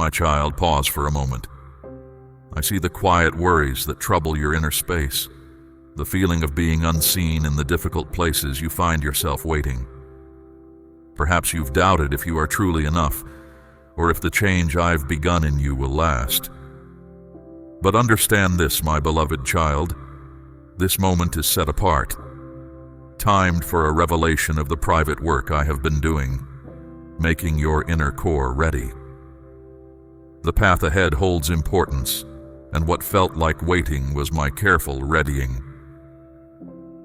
my child, pause for a moment. I see the quiet worries that trouble your inner space, the feeling of being unseen in the difficult places you find yourself waiting. Perhaps you've doubted if you are truly enough, or if the change I've begun in you will last. But understand this, my beloved child. This moment is set apart, timed for a revelation of the private work I have been doing, making your inner core ready. The path ahead holds importance, and what felt like waiting was my careful readying.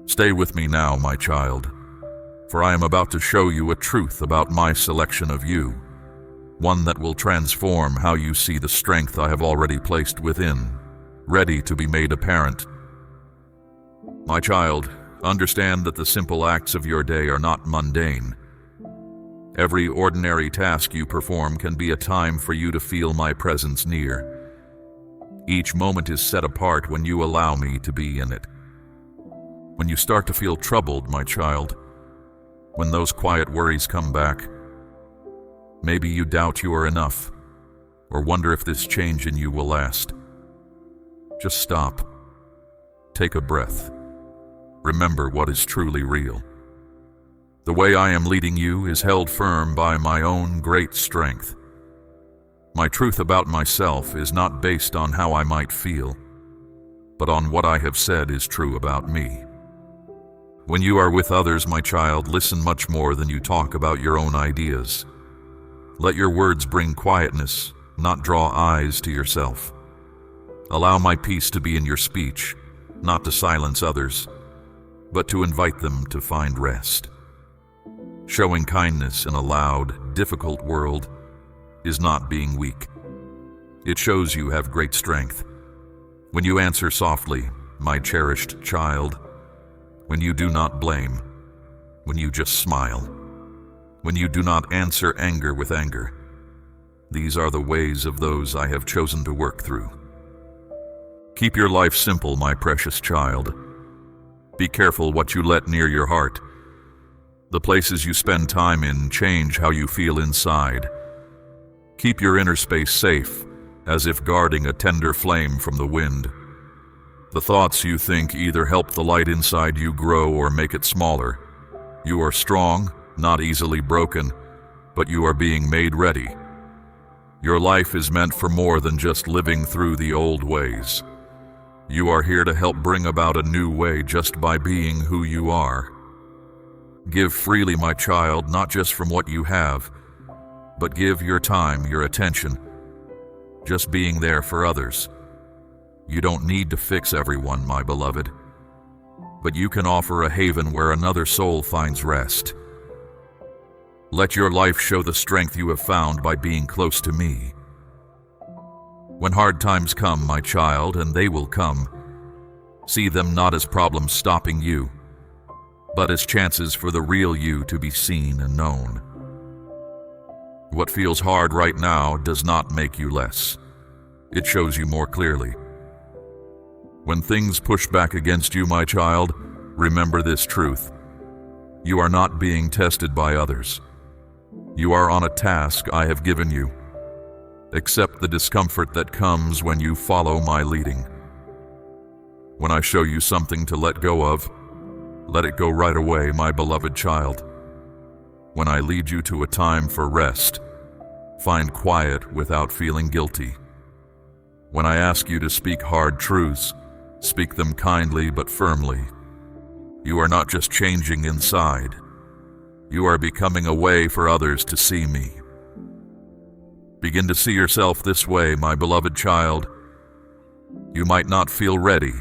Stay with me now, my child, for I am about to show you a truth about my selection of you, one that will transform how you see the strength I have already placed within, ready to be made apparent. My child, understand that the simple acts of your day are not mundane. Every ordinary task you perform can be a time for you to feel my presence near. Each moment is set apart when you allow me to be in it. When you start to feel troubled, my child, when those quiet worries come back, maybe you doubt you are enough, or wonder if this change in you will last. Just stop. Take a breath. Remember what is truly real. The way I am leading you is held firm by my own great strength. My truth about myself is not based on how I might feel, but on what I have said is true about me. When you are with others, my child, listen much more than you talk about your own ideas. Let your words bring quietness, not draw eyes to yourself. Allow my peace to be in your speech, not to silence others, but to invite them to find rest. Showing kindness in a loud, difficult world is not being weak. It shows you have great strength. When you answer softly, my cherished child, when you do not blame, when you just smile, when you do not answer anger with anger, these are the ways of those I have chosen to work through. Keep your life simple, my precious child. Be careful what you let near your heart. The places you spend time in change how you feel inside. Keep your inner space safe, as if guarding a tender flame from the wind. The thoughts you think either help the light inside you grow or make it smaller. You are strong, not easily broken, but you are being made ready. Your life is meant for more than just living through the old ways. You are here to help bring about a new way just by being who you are. Give freely, my child, not just from what you have, but give your time, your attention, just being there for others. You don't need to fix everyone, my beloved, but you can offer a haven where another soul finds rest. Let your life show the strength you have found by being close to me. When hard times come, my child, and they will come, see them not as problems stopping you, but as chances for the real you to be seen and known. What feels hard right now does not make you less. It shows you more clearly. When things push back against you, my child, remember this truth. You are not being tested by others. You are on a task I have given you. Accept the discomfort that comes when you follow my leading. When I show you something to let go of, let it go right away, my beloved child. When I lead you to a time for rest, find quiet without feeling guilty. When I ask you to speak hard truths, speak them kindly but firmly. You are not just changing inside. You are becoming a way for others to see me. Begin to see yourself this way, my beloved child. You might not feel ready.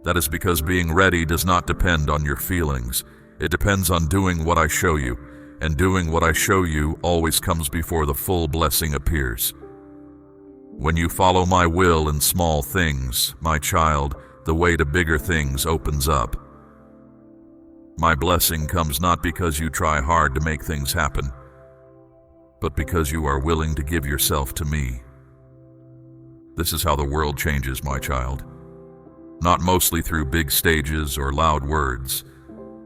That is because being ready does not depend on your feelings. It depends on doing what I show you, and doing what I show you always comes before the full blessing appears. When you follow my will in small things, my child, the way to bigger things opens up. My blessing comes not because you try hard to make things happen, but because you are willing to give yourself to me. This is how the world changes, my child. Not mostly through big stages or loud words,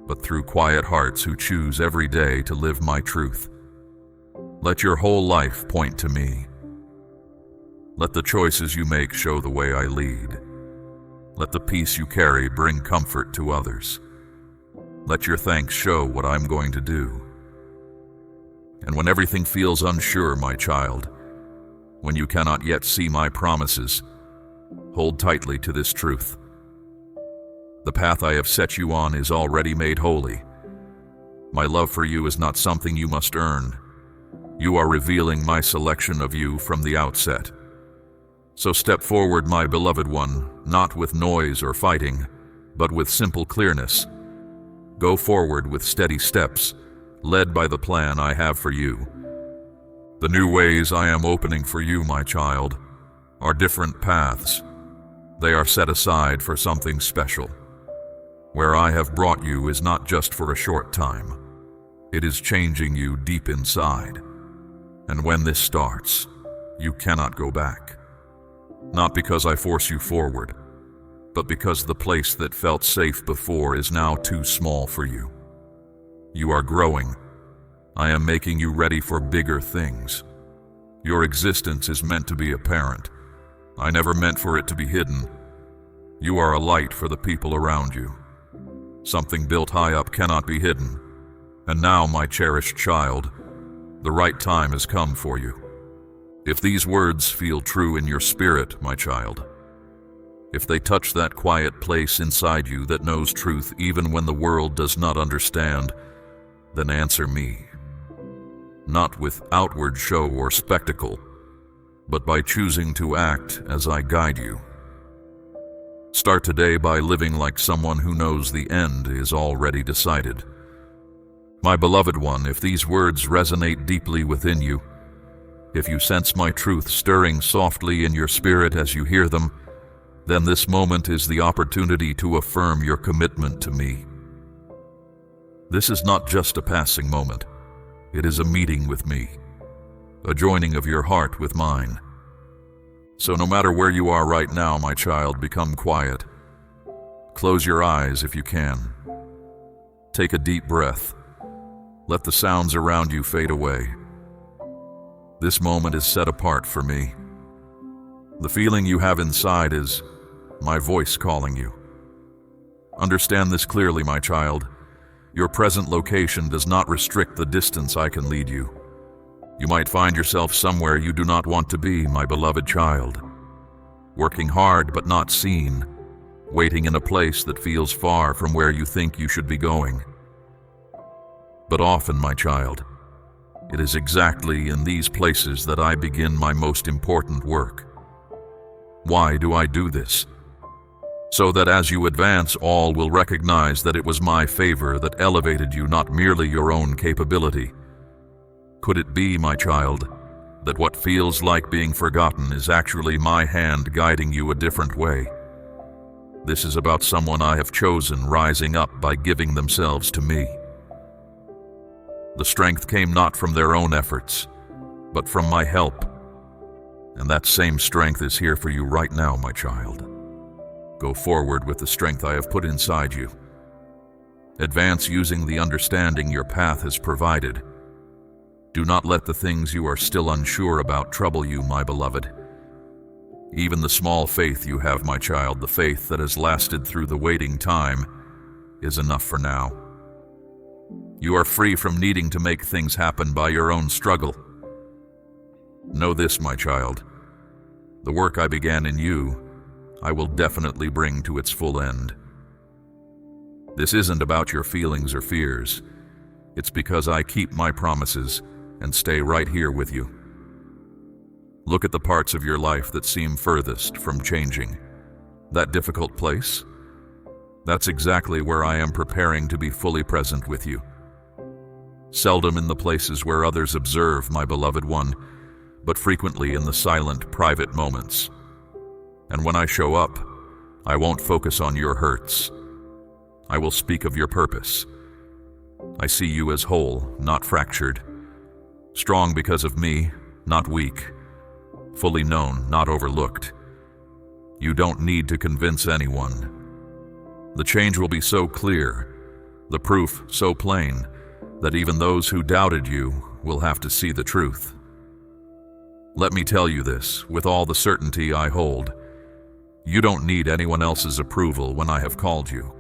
but through quiet hearts who choose every day to live my truth. Let your whole life point to me. Let the choices you make show the way I lead. Let the peace you carry bring comfort to others. Let your thanks show what I'm going to do. And when everything feels unsure, my child, when you cannot yet see my promises, hold tightly to this truth. The path I have set you on is already made holy. My love for you is not something you must earn. You are revealing my selection of you from the outset. So step forward, my beloved one, not with noise or fighting, but with simple clearness. Go forward with steady steps, led by the plan I have for you. The new ways I am opening for you, my child, are different paths. They are set aside for something special. Where I have brought you is not just for a short time. It is changing you deep inside. And when this starts, you cannot go back. Not because I force you forward, but because the place that felt safe before is now too small for you. You are growing. I am making you ready for bigger things. Your existence is meant to be apparent. I never meant for it to be hidden. You are a light for the people around you. Something built high up cannot be hidden. And now, my cherished child, the right time has come for you. If these words feel true in your spirit, my child, if they touch that quiet place inside you that knows truth even when the world does not understand, then answer me. Not with outward show or spectacle, but by choosing to act as I guide you. Start today by living like someone who knows the end is already decided. My beloved one, if these words resonate deeply within you, if you sense my truth stirring softly in your spirit as you hear them, then this moment is the opportunity to affirm your commitment to me. This is not just a passing moment. It is a meeting with me, a joining of your heart with mine. So no matter where you are right now, my child, become quiet. Close your eyes if you can. Take a deep breath. Let the sounds around you fade away. This moment is set apart for me. The feeling you have inside is my voice calling you. Understand this clearly, my child. Your present location does not restrict the distance I can lead you. You might find yourself somewhere you do not want to be, my beloved child. Working hard but not seen, waiting in a place that feels far from where you think you should be going. But often, my child, it is exactly in these places that I begin my most important work. Why do I do this? So that as you advance, all will recognize that it was my favor that elevated you, not merely your own capability. Could it be, my child, that what feels like being forgotten is actually my hand guiding you a different way? This is about someone I have chosen rising up by giving themselves to me. The strength came not from their own efforts, but from my help. And that same strength is here for you right now, my child. Go forward with the strength I have put inside you. Advance using the understanding your path has provided. Do not let the things you are still unsure about trouble you, my beloved. Even the small faith you have, my child, the faith that has lasted through the waiting time, is enough for now. You are free from needing to make things happen by your own struggle. Know this, my child. The work I began in you, I will definitely bring to its full end. This isn't about your feelings or fears. It's because I keep my promises and stay right here with you. Look at the parts of your life that seem furthest from changing. That difficult place? That's exactly where I am preparing to be fully present with you. Seldom in the places where others observe, my beloved one, but frequently in the silent, private moments. And when I show up, I won't focus on your hurts. I will speak of your purpose. I see you as whole, not fractured. Strong because of me, not weak. Fully known, not overlooked. You don't need to convince anyone. The change will be so clear, the proof so plain, that even those who doubted you will have to see the truth. Let me tell you this with all the certainty I hold. You don't need anyone else's approval when I have called you.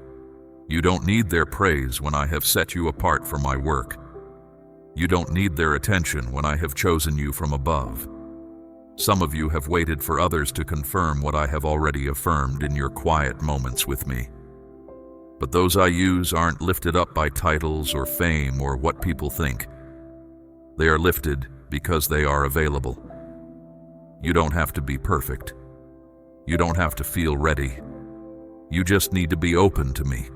You don't need their praise when I have set you apart for my work. You don't need their attention when I have chosen you from above. Some of you have waited for others to confirm what I have already affirmed in your quiet moments with me. But those I use aren't lifted up by titles or fame or what people think. They are lifted because they are available. You don't have to be perfect. You don't have to feel ready. You just need to be open to me.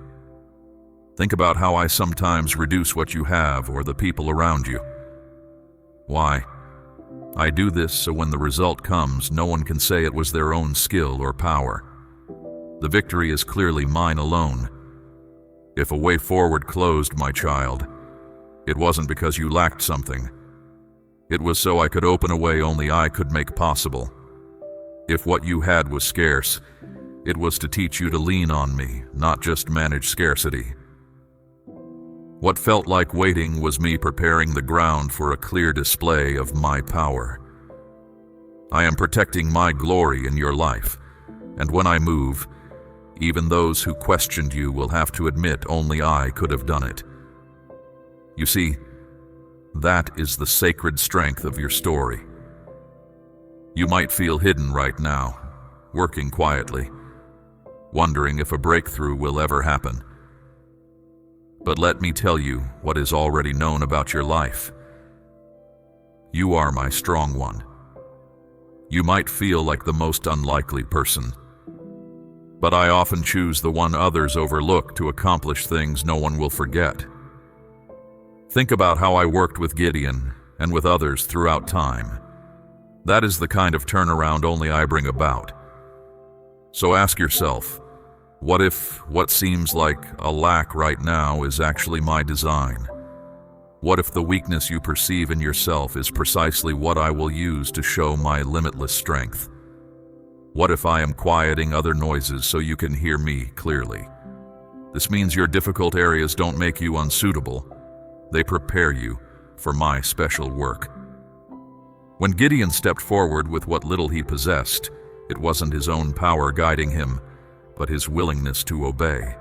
Think about how I sometimes reduce what you have or the people around you. Why? I do this so when the result comes, no one can say it was their own skill or power. The victory is clearly mine alone. If a way forward closed, my child, it wasn't because you lacked something. It was so I could open a way only I could make possible. If what you had was scarce, it was to teach you to lean on me, not just manage scarcity. What felt like waiting was me preparing the ground for a clear display of my power. I am protecting my glory in your life, and when I move, even those who questioned you will have to admit only I could have done it. You see, that is the sacred strength of your story. You might feel hidden right now, working quietly, wondering if a breakthrough will ever happen. But let me tell you what is already known about your life. You are my strong one. You might feel like the most unlikely person, but I often choose the one others overlook to accomplish things no one will forget. Think about how I worked with Gideon and with others throughout time. That is the kind of turnaround only I bring about. So ask yourself, what if what seems like a lack right now is actually my design? What if the weakness you perceive in yourself is precisely what I will use to show my limitless strength? What if I am quieting other noises so you can hear me clearly? This means your difficult areas don't make you unsuitable. They prepare you for my special work. When Gideon stepped forward with what little he possessed, it wasn't his own power guiding him, but his willingness to obey.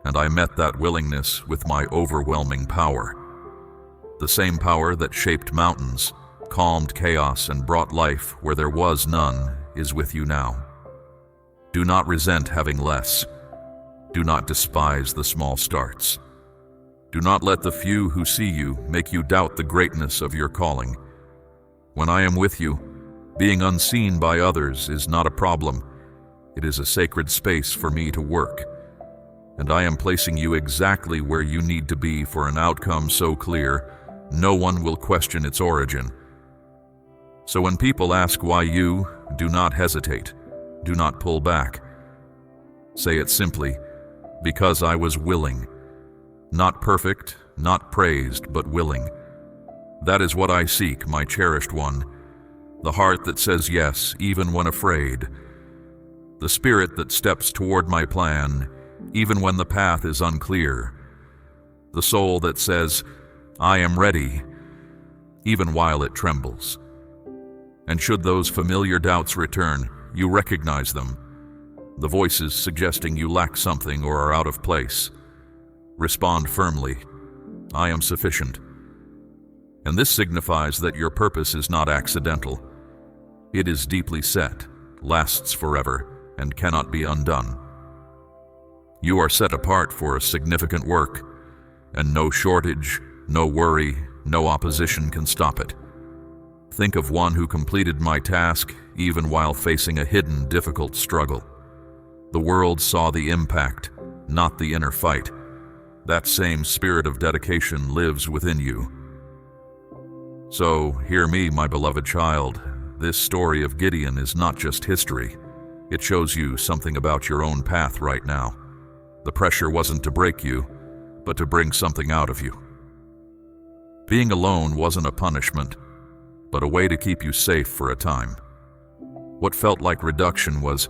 And I met that willingness with my overwhelming power. The same power that shaped mountains, calmed chaos, and brought life where there was none is with you now. Do not resent having less. Do not despise the small starts. Do not let the few who see you make you doubt the greatness of your calling. When I am with you, being unseen by others is not a problem. It is a sacred space for me to work, and I am placing you exactly where you need to be for an outcome so clear, no one will question its origin. So when people ask why you, do not hesitate, do not pull back. Say it simply, because I was willing. Not perfect, not praised, but willing. That is what I seek, my cherished one. The heart that says yes, even when afraid. The spirit that steps toward my plan, even when the path is unclear. The soul that says, I am ready, even while it trembles. And should those familiar doubts return, you recognize them. The voices suggesting you lack something or are out of place. Respond firmly, I am sufficient. And this signifies that your purpose is not accidental. It is deeply set, lasts forever, and cannot be undone. You are set apart for a significant work, and no shortage, no worry, no opposition can stop it. Think of one who completed my task even while facing a hidden, difficult struggle. The world saw the impact, not the inner fight. That same spirit of dedication lives within you. So, hear me, my beloved child. This story of Gideon is not just history. It shows you something about your own path right now. The pressure wasn't to break you, but to bring something out of you. Being alone wasn't a punishment, but a way to keep you safe for a time. What felt like reduction was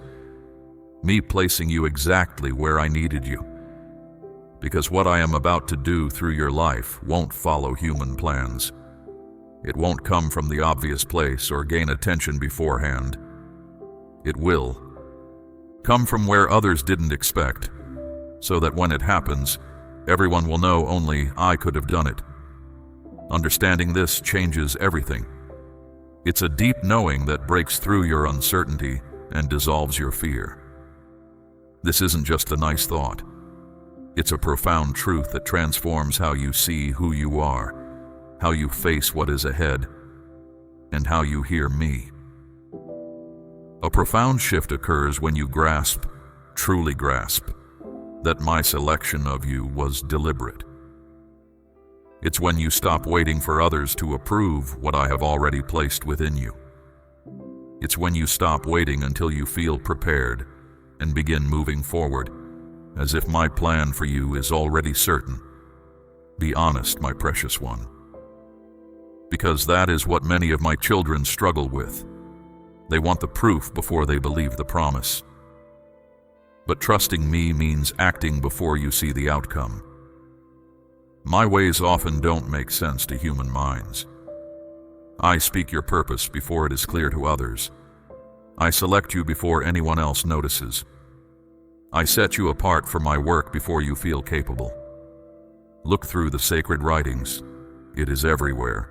me placing you exactly where I needed you. Because what I am about to do through your life won't follow human plans. It won't come from the obvious place or gain attention beforehand. It will come from where others didn't expect, so that when it happens, everyone will know only I could have done it. Understanding this changes everything. It's a deep knowing that breaks through your uncertainty and dissolves your fear. This isn't just a nice thought. It's a profound truth that transforms how you see who you are, how you face what is ahead, and how you hear me. A profound shift occurs when you grasp, truly grasp, that my selection of you was deliberate. It's when you stop waiting for others to approve what I have already placed within you. It's when you stop waiting until you feel prepared and begin moving forward, as if my plan for you is already certain. Be honest, my precious one. Because that is what many of my children struggle with. They want the proof before they believe the promise. But trusting me means acting before you see the outcome. My ways often don't make sense to human minds. I speak your purpose before it is clear to others. I select you before anyone else notices. I set you apart for my work before you feel capable. Look through the sacred writings. It is everywhere.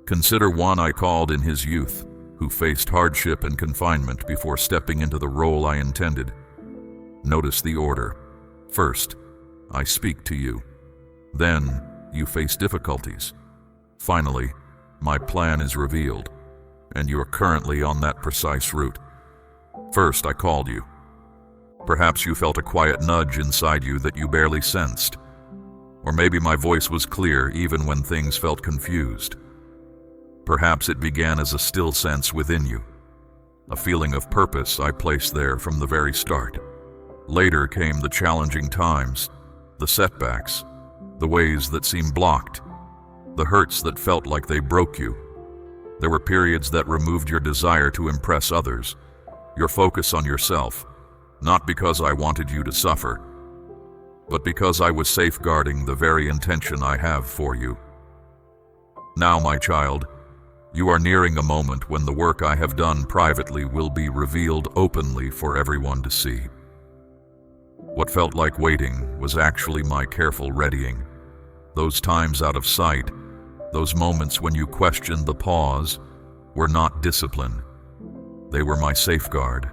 Consider one I called in his youth, who faced hardship and confinement before stepping into the role I intended. Notice the order. First, I speak to you. Then, you face difficulties. Finally, my plan is revealed, and you are currently on that precise route. First, I called you. Perhaps you felt a quiet nudge inside you that you barely sensed. Or maybe my voice was clear even when things felt confused. Perhaps it began as a still sense within you, a feeling of purpose I placed there from the very start. Later came the challenging times, the setbacks, the ways that seemed blocked, the hurts that felt like they broke you. There were periods that removed your desire to impress others, your focus on yourself, not because I wanted you to suffer, but because I was safeguarding the very intention I have for you. Now, my child, you are nearing a moment when the work I have done privately will be revealed openly for everyone to see. What felt like waiting was actually my careful readying. Those times out of sight, those moments when you questioned the pause, were not discipline. They were my safeguard.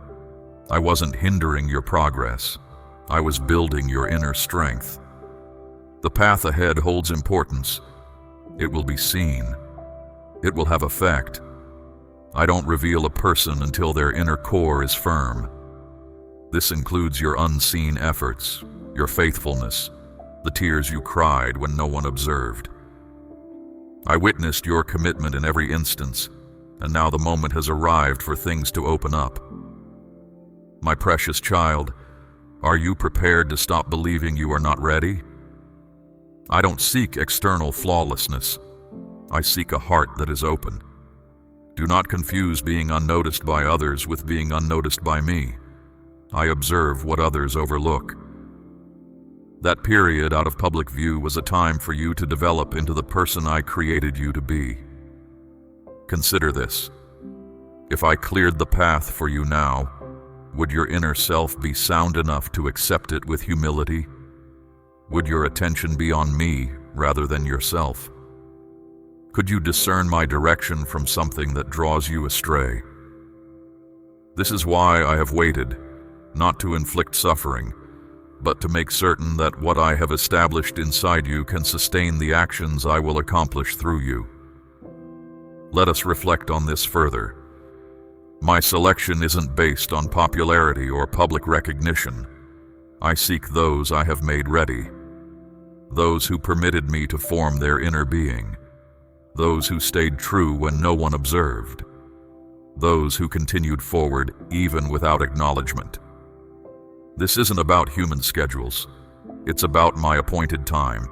I wasn't hindering your progress. I was building your inner strength. The path ahead holds importance. It will be seen. It will have effect. I don't reveal a person until their inner core is firm. This includes your unseen efforts, your faithfulness, the tears you cried when no one observed. I witnessed your commitment in every instance, and now the moment has arrived for things to open up. My precious child, are you prepared to stop believing you are not ready? I don't seek external flawlessness. I seek a heart that is open. Do not confuse being unnoticed by others with being unnoticed by me. I observe what others overlook. That period out of public view was a time for you to develop into the person I created you to be. Consider this. If I cleared the path for you now, would your inner self be sound enough to accept it with humility? Would your attention be on me rather than yourself? Could you discern my direction from something that draws you astray? This is why I have waited, not to inflict suffering, but to make certain that what I have established inside you can sustain the actions I will accomplish through you. Let us reflect on this further. My selection isn't based on popularity or public recognition. I seek those I have made ready, those who permitted me to form their inner being, those who stayed true when no one observed, those who continued forward even without acknowledgement. This isn't about human schedules. It's about my appointed time.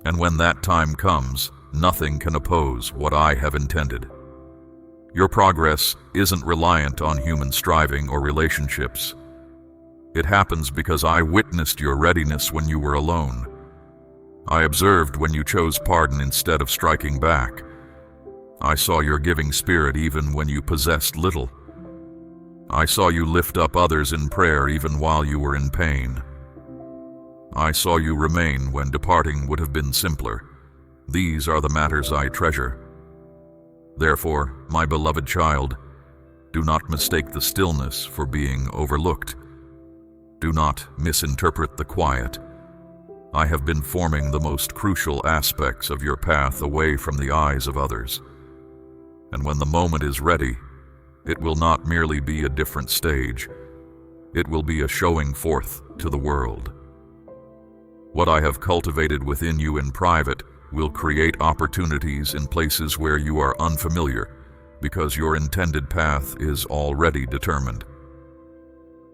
And when that time comes, nothing can oppose what I have intended. Your progress isn't reliant on human striving or relationships. It happens because I witnessed your readiness when you were alone. I observed when you chose pardon instead of striking back. I saw your giving spirit even when you possessed little. I saw you lift up others in prayer even while you were in pain. I saw you remain when departing would have been simpler. These are the matters I treasure. Therefore, my beloved child, do not mistake the stillness for being overlooked. Do not misinterpret the quiet. I have been forming the most crucial aspects of your path away from the eyes of others. And when the moment is ready, it will not merely be a different stage. It will be a showing forth to the world. What I have cultivated within you in private will create opportunities in places where you are unfamiliar, because your intended path is already determined.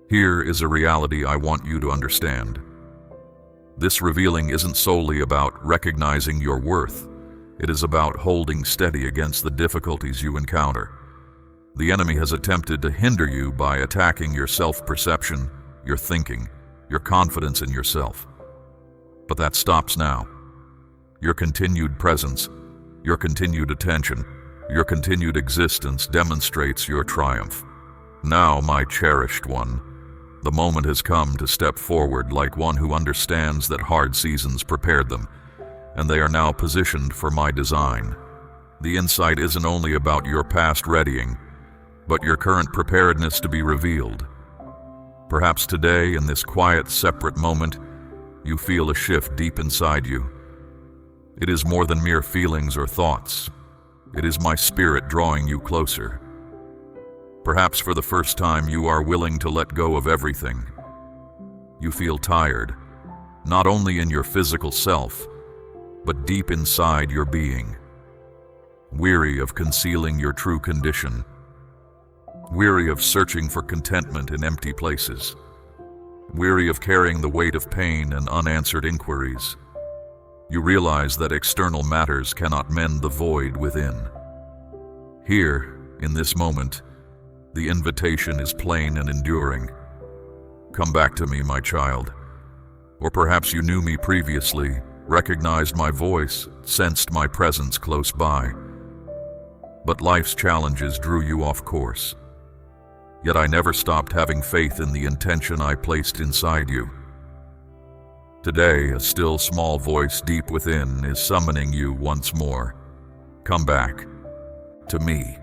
Here is a reality I want you to understand. This revealing isn't solely about recognizing your worth. It is about holding steady against the difficulties you encounter. The enemy has attempted to hinder you by attacking your self-perception, your thinking, your confidence in yourself. But that stops now. Your continued presence, your continued attention, your continued existence demonstrates your triumph. Now, my cherished one, the moment has come to step forward like one who understands that hard seasons prepared them, and they are now positioned for my design. The insight isn't only about your past readying, but your current preparedness to be revealed. Perhaps today, in this quiet, separate moment, you feel a shift deep inside you. It is more than mere feelings or thoughts. It is my spirit drawing you closer. Perhaps for the first time you are willing to let go of everything. You feel tired, not only in your physical self, but deep inside your being. Weary of concealing your true condition. Weary of searching for contentment in empty places. Weary of carrying the weight of pain and unanswered inquiries. You realize that external matters cannot mend the void within. Here, in this moment, the invitation is plain and enduring. Come back to me, my child. Or perhaps you knew me previously, recognized my voice, sensed my presence close by. But life's challenges drew you off course. Yet I never stopped having faith in the intention I placed inside you. Today, a still small voice deep within is summoning you once more. Come back. To me.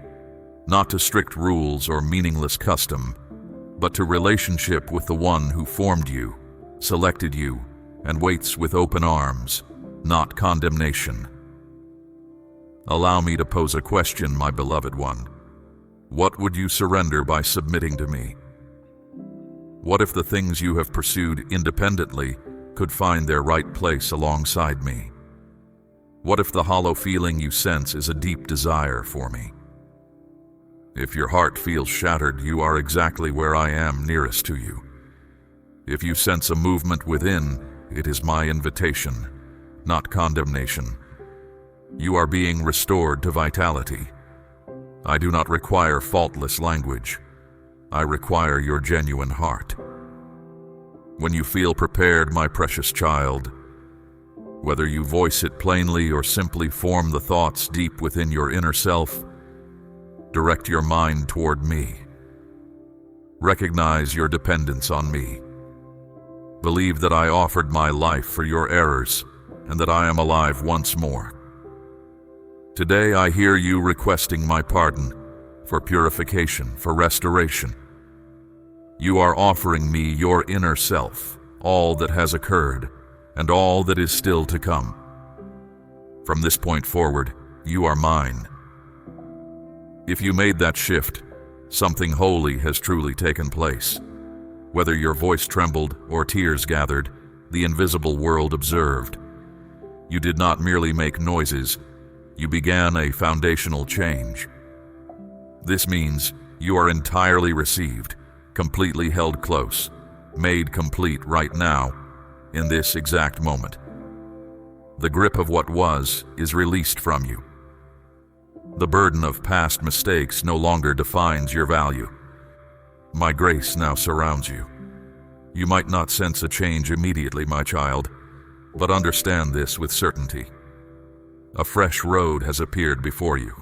Not to strict rules or meaningless custom, but to relationship with the one who formed you, selected you, and waits with open arms, not condemnation. Allow me to pose a question, my beloved one. What would you surrender by submitting to me? What if the things you have pursued independently could find their right place alongside me? What if the hollow feeling you sense is a deep desire for me? If your heart feels shattered, you are exactly where I am nearest to you. If you sense a movement within, it is my invitation, not condemnation. You are being restored to vitality. I do not require faultless language. I require your genuine heart. When you feel prepared, my precious child, whether you voice it plainly or simply form the thoughts deep within your inner self, direct your mind toward me. Recognize your dependence on me. Believe that I offered my life for your errors and that I am alive once more. Today I hear you requesting my pardon for purification, for restoration. You are offering me your inner self, all that has occurred and all that is still to come. From this point forward, you are mine. If you made that shift, something holy has truly taken place. Whether your voice trembled or tears gathered, the invisible world observed. You did not merely make noises, you began a foundational change. This means you are entirely received, completely held close, made complete right now, in this exact moment. The grip of what was is released from you. The burden of past mistakes no longer defines your value. My grace now surrounds you. You might not sense a change immediately, my child, But understand this with certainty. A fresh road has appeared before you.